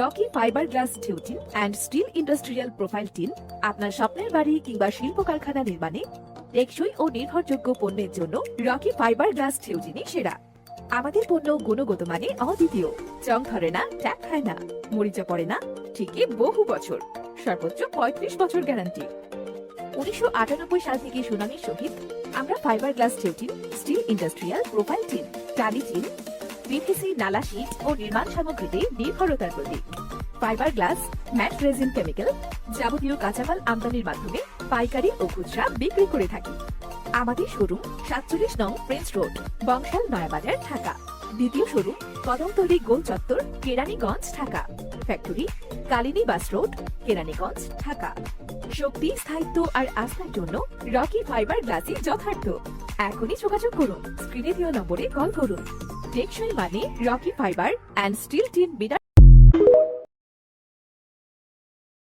Rocky fibre glass tin and steel industrial profile tin আপনার স্বপ্নের বাড়ি কিংবা শিল্প কারখানা নির্মাণে টেকসই ও নির্ভরযোগ্য পণ্যের জন্য রকি ফাইবার গ্লাস টিনই সেরা। আমাদের পণ্য গুণগত মানে অদ্বিতীয়, জং ধরে না, ট্যাপ খায় না, মরিচা পড়ে না, ঠিকই বহু বছর, সর্বোচ্চ 35 বছর গ্যারান্টি। 1998 সাল থেকে সুনামের সহিত আমরা fibre glass tin, steel industrial profile tin, টালি টিন, পিভিসি, নালা শীট ও নির্মাণ সামগ্রীতে নির্ভরতার প্রতীক। Fibre glass, mat resin, chemical যাবতীয় কাঁচামাল আমদানির মাধ্যমে পাইকারি ও খুচরা বিক্রি করে থাকি। আমাদের শোরুম 47 নং প্রিন্স রোড, বংশাল, নয়াবাজার, ঢাকা। দ্বিতীয় শোরুম কদমতলী গোল চত্বর, Keraniganj, Dhaka. Factory Kalini bus road, Keraniganj, Dhaka. শক্তি, স্থায়িত্ব আর আস্থার জন্য রকি ফাইবার গ্লাসই যথার্থ। এখনই যোগাযোগ করুন, স্ক্রিনে দেওয়া নম্বরে কল করুন। টেকসই মানে Rocky fibre and steel tin Veena